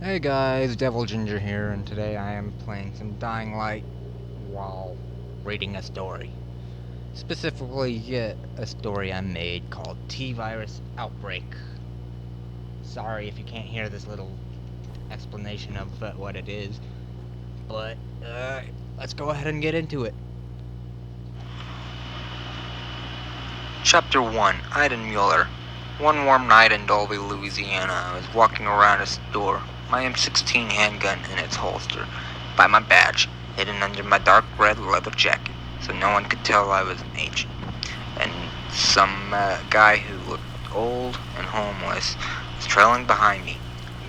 Hey guys, Devil Ginger here, and today I am playing some Dying Light while reading a story. Specifically, a story I made called T-Virus Outbreak. Sorry if you can't hear this little explanation of what it is, but let's go ahead and get into it. Chapter 1, Iden Mueller. One warm night in Dolby, Louisiana, I was walking around a store, my M16 handgun in its holster, by my badge, hidden under my dark red leather jacket, so no one could tell I was an agent. And some guy who looked old and homeless was trailing behind me.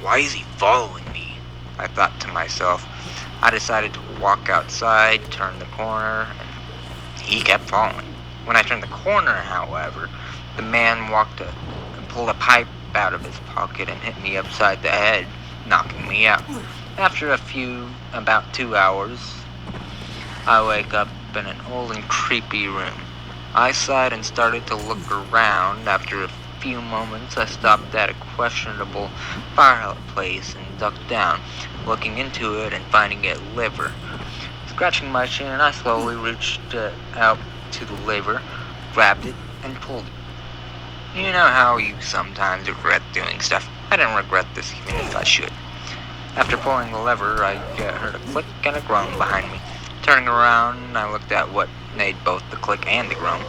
Why is he following me? I thought to myself. I decided to walk outside, turn the corner, and he kept following. When I turned the corner, however, the man walked up and pulled a pipe out of his pocket and hit me upside the head, knocking me out. After about 2 hours, I wake up in an old and creepy room. I sighed and started to look around. After a few moments, I stopped at a questionable fireplace and ducked down, looking into it and finding it liver. Scratching my chin, I slowly reached out to the lever, grabbed it, and pulled it. You know how you sometimes regret doing stuff? I didn't regret this even if I should. After pulling the lever, I heard a click and a groan behind me. Turning around, I looked at what made both the click and the groan.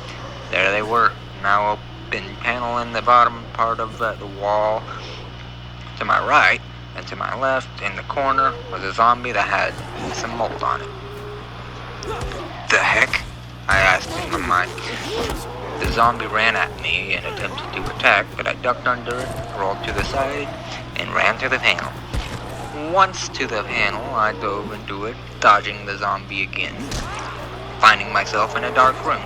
There they were, now open panel in the bottom part of the wall. To my right and to my left, in the corner, was a zombie that had some mold on it. The heck? I asked in my mind. The zombie ran at me and attempted to attack, but I ducked under it, rolled to the side, and ran to the panel. Once to the panel, I dove into it, dodging the zombie again, finding myself in a dark room.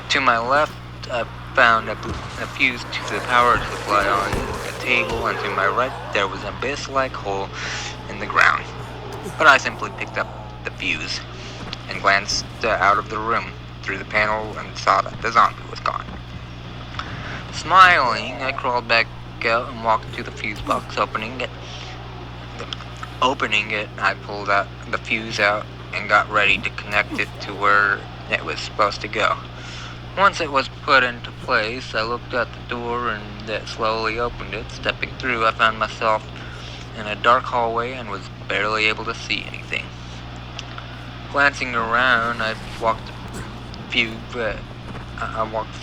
To my left, I found a fuse to the power supply on the table, and to my right, there was an abyss-like hole in the ground. But I simply picked up the fuse and glanced out of the room through the panel and saw that the zombie was gone. Smiling, I crawled back out and walked to the fuse box, opening it. I pulled out the fuse out and got ready to connect it to where it was supposed to go. Once it was put into place, I looked at the door and slowly opened it. Stepping through, I found myself in a dark hallway and was barely able to see anything. Glancing around, I walked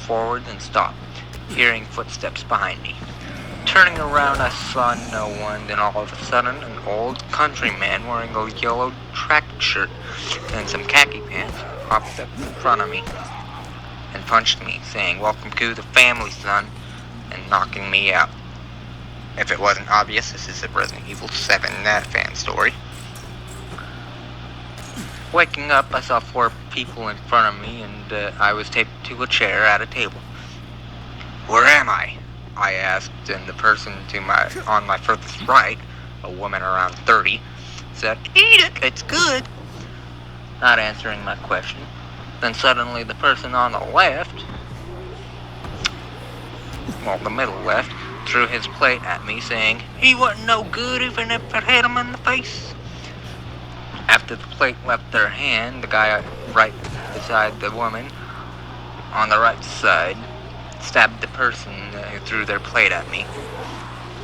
forward and stopped, hearing footsteps behind me. Turning around, I saw no one. Then all of a sudden, an old countryman wearing a yellow track shirt and some khaki pants popped up in front of me and punched me, saying, "Welcome to the family, son," and knocking me out. If it wasn't obvious, this is a Resident Evil 7 fan story. Waking up, I saw 4 people in front of me, and I was taped to a chair at a table. "Where am I?" I asked, and the person on my furthest right, a woman around 30, said, "Eat it, it's good," not answering my question. Then suddenly the person on the left, the middle left, threw his plate at me, saying, "He wasn't no good even if it hit him in the face." After the plate left their hand, the guy right beside the woman on the right side stabbed the person who threw their plate at me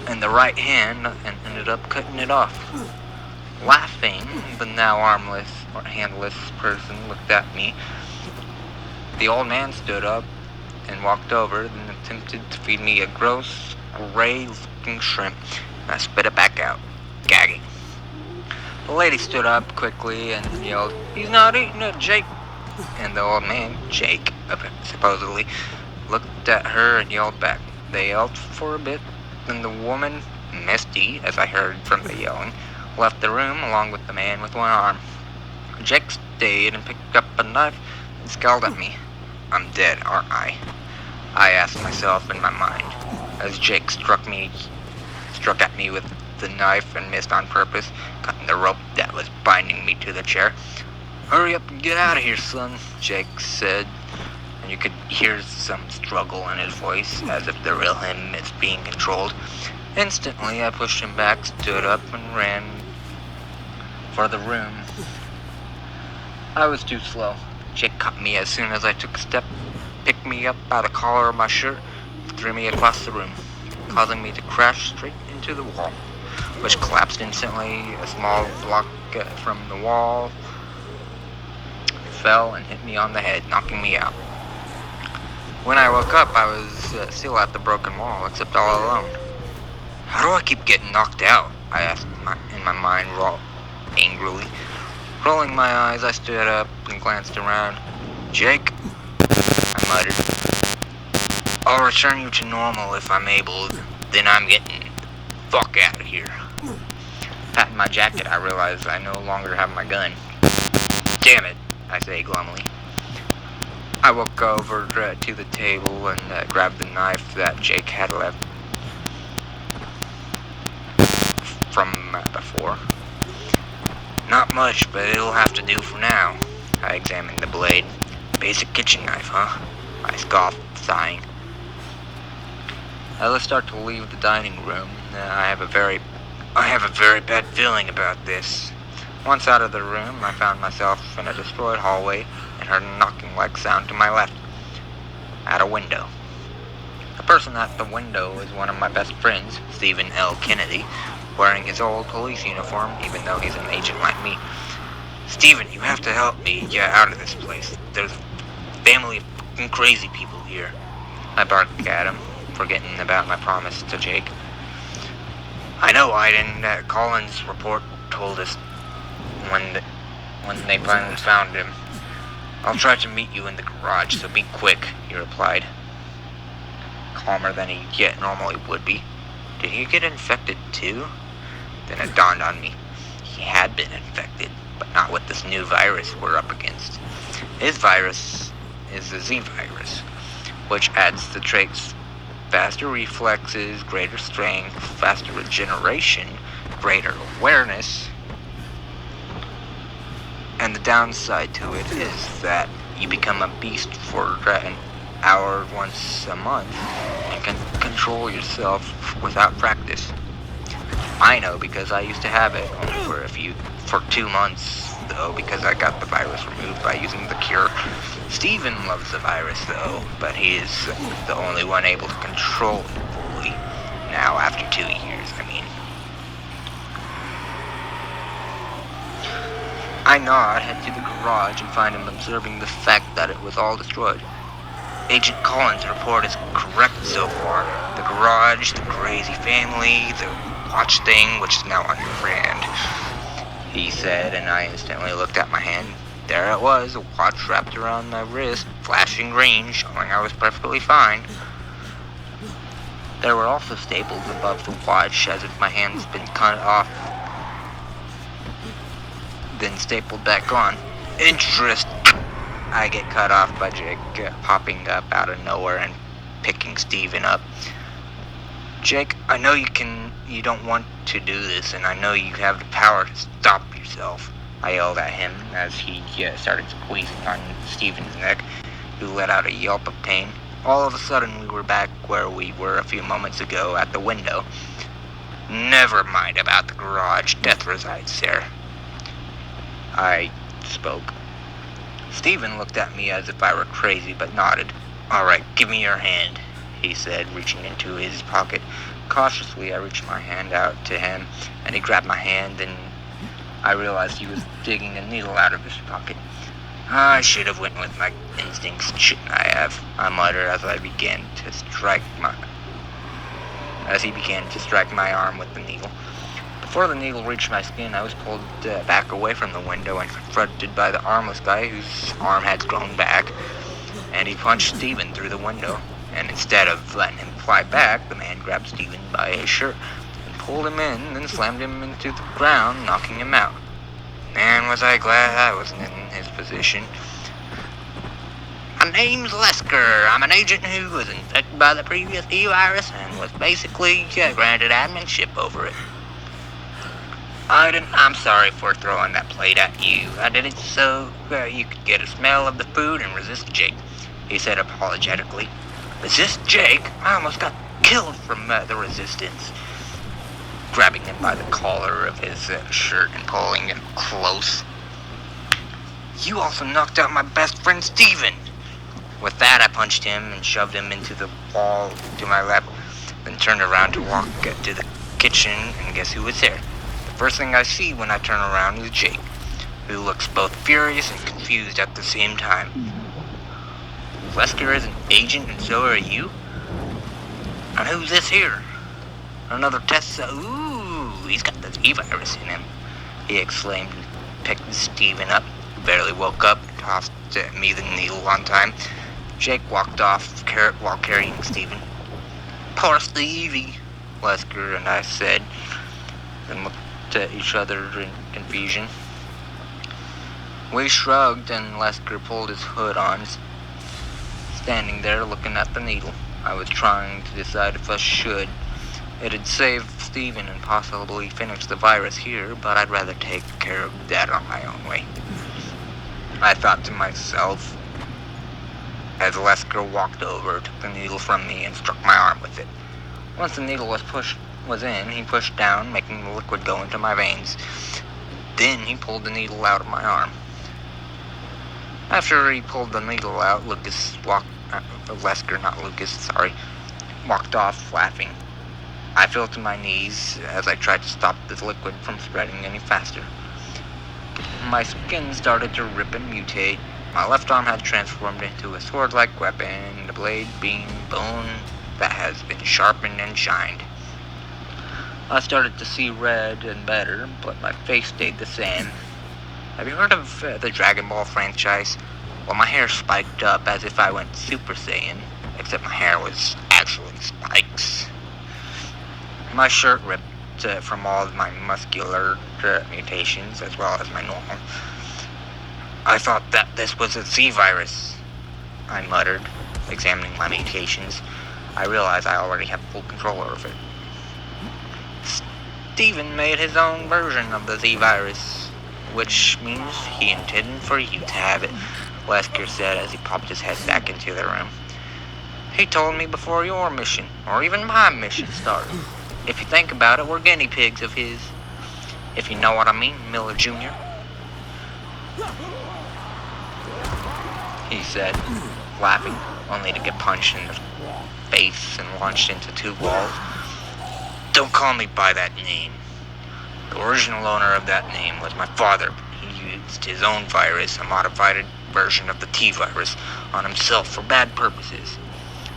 in the right hand and ended up cutting it off. Laughing, the now armless or handless person looked at me. The old man stood up and walked over and attempted to feed me a gross, gray-looking shrimp, and I spit it back out, gagging. The lady stood up quickly and yelled, "He's not eating it, Jake!" And the old man, Jake, supposedly, looked at her and yelled back. They yelled for a bit, then the woman, Misty, as I heard from the yelling, left the room along with the man with one arm. Jake stayed and picked up a knife and scowled at me. "I'm dead, aren't I?" I asked myself in my mind, as Jake struck at me with the knife and missed on purpose, cutting the rope that was binding me to the chair. "Hurry up and get out of here, son," Jake said, and you could hear some struggle in his voice, as if the real him is being controlled. Instantly, I pushed him back, stood up, and ran for the room. I was too slow. Jake caught me as soon as I took a step, picked me up by the collar of my shirt, and threw me across the room, causing me to crash straight into the wall, which collapsed instantly. A small block from the wall fell and hit me on the head, knocking me out. When I woke up, I was still at the broken wall, except all alone. How do I keep getting knocked out? I asked in my mind angrily. Rolling my eyes, I stood up and glanced around. Jake, I muttered. I'll return you to normal if I'm able, then I'm getting the fuck out of here. Patting my jacket, I realized I no longer have my gun. Damn it, I say glumly. I walk over to the table and grabbed the knife that Jake had left from before. Not much, but it'll have to do for now. I examined the blade. Basic kitchen knife, huh? I scoffed, sighing. As I start to leave the dining room, I have a very bad feeling about this. Once out of the room, I found myself in a destroyed hallway and heard a knocking-like sound to my left, at a window. The person at the window is one of my best friends, Stephen L. Kennedy, wearing his old police uniform, even though he's an agent like me. Stephen, you have to help me get out of this place. There's a family of fucking crazy people here. I barked at him, forgetting about my promise to Jake. I know, Aiden. Collins' report told us when they finally found him. I'll try to meet you in the garage, so be quick, he replied, calmer than he yet normally would be. Did he get infected too? Then it dawned on me. He had been infected, but not with this new virus we're up against. His virus is the Z virus, which adds the traits faster reflexes, greater strength, faster regeneration, greater awareness. And the downside to it is that you become a beast for an hour once a month and can control yourself without practice. I know because I used to have it only for 2 months, though, because I got the virus removed by using the cure. Steven loves the virus, though, but he is the only one able to control it fully. Now, after 2 years, I mean. I nod, head to the garage, and find him observing the fact that it was all destroyed. Agent Collins' report is correct so far. The garage, the crazy family, the watch thing, which is now on your brand, he said, and I instantly looked at my hand. There it was, a watch wrapped around my wrist, flashing green, showing I was perfectly fine. There were also staples above the watch, as if my hand's been cut off, then stapled back on. Interest. I get cut off by Jake popping up out of nowhere and picking Steven up. Jake, I know you don't want to do this, and I know you have the power to stop yourself. I yelled at him as he started squeezing on Steven's neck, who let out a yelp of pain. All of a sudden, we were back where we were a few moments ago at the window. Never mind about the garage. Death resides there, I spoke. Steven looked at me as if I were crazy, but nodded. All right, give me your hand, he said, reaching into his pocket. Cautiously, I reached my hand out to him, and he grabbed my hand, and I realized he was digging a needle out of his pocket. I should have went with my instincts, shouldn't I have? I muttered as he began to strike my arm with the needle. Before the needle reached my skin, I was pulled back away from the window and confronted by the armless guy whose arm had grown back, and he punched Steven through the window. And instead of letting him fly back, the man grabbed Steven by his shirt and pulled him in, then slammed him into the ground, knocking him out. Man, was I glad I wasn't in his position. My name's Lesker. I'm an agent who was infected by the previous E-virus and was basically granted adminship over it. I'm sorry for throwing that plate at you. I did it so you could get a smell of the food and resist Jake, he said apologetically. Resist Jake? I almost got killed from the resistance. grabbing him by the collar of his shirt and pulling him close. "You also knocked out my best friend, Steven!" With that, I punched him and shoved him into the wall to my left, then turned around to walk to the kitchen, and guess who was there? The first thing I see when I turn around is Jake, who looks both furious and confused at the same time. "Wesker is an agent and so are you? And who's this here? Another test? Ooh, he's got the Z-virus in him," he exclaimed and picked Steven up, who barely woke up, and tossed me the needle one time. Jake walked off while carrying Steven. "Poor Stevie," Wesker and I said, and looked at each other in confusion. We shrugged, and Wesker pulled his hood on, standing there looking at the needle. I was trying to decide if I should. It'd save Steven and possibly finish the virus here, but I'd rather take care of that on my own way, I thought to myself, as Wesker walked over, took the needle from me, and struck my arm with it. Once the needle was in, he pushed down, making the liquid go into my veins. Then he pulled the needle out of my arm. After he pulled the needle out, Wesker walked off laughing. I fell to my knees as I tried to stop this liquid from spreading any faster. My skin started to rip and mutate. My left arm had transformed into a sword-like weapon, the blade being bone that has been sharpened and shined. I started to see red and better, but my face stayed the same. Have you heard of the Dragon Ball franchise? Well, my hair spiked up as if I went Super Saiyan, except my hair was actually spikes. My shirt ripped from all of my muscular mutations, as well as my normal. "I thought that this was a Z-virus," I muttered, examining my mutations. I realized I already have full control over it. "Steven made his own version of the Z-virus, which means he intended for you to have it," Wesker said as he popped his head back into the room. "He told me before your mission, or even my mission, started. If you think about it, we're guinea pigs of his. If you know what I mean, Miller Jr." he said, laughing, only to get punched in the face and launched into two balls. "Don't call me by that name. The original owner of that name was my father. He used his own virus, a modified version of the T-virus, on himself for bad purposes."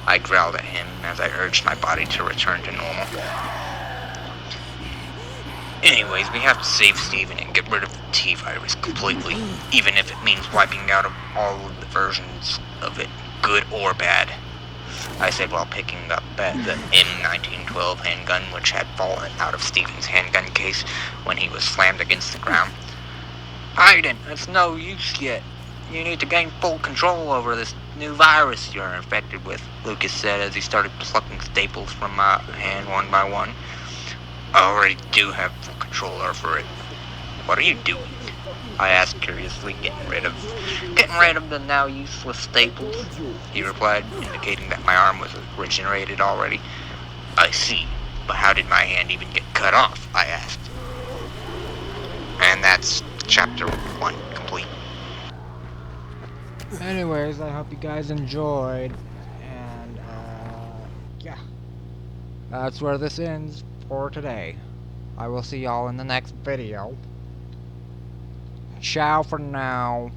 I growled at him as I urged my body to return to normal. "Anyways, we have to save Steven and get rid of the T-virus completely, even if it means wiping out all of the versions of it, good or bad," I said while picking up the M1912 handgun, which had fallen out of Steven's handgun case when he was slammed against the ground. "Aiden, it's no use yet. You need to gain full control over this new virus you're infected with," Lucas said as he started plucking staples from my hand one by one. "I already do have full control over it. What are you doing?" I asked curiously, getting rid of the now useless staples," he replied, indicating that my arm was regenerated already. "I see, but how did my hand even get cut off?" I asked. And that's chapter 1 complete. Anyways, I hope you guys enjoyed, and yeah, that's where this ends for today. I will see y'all in the next video. Ciao for now.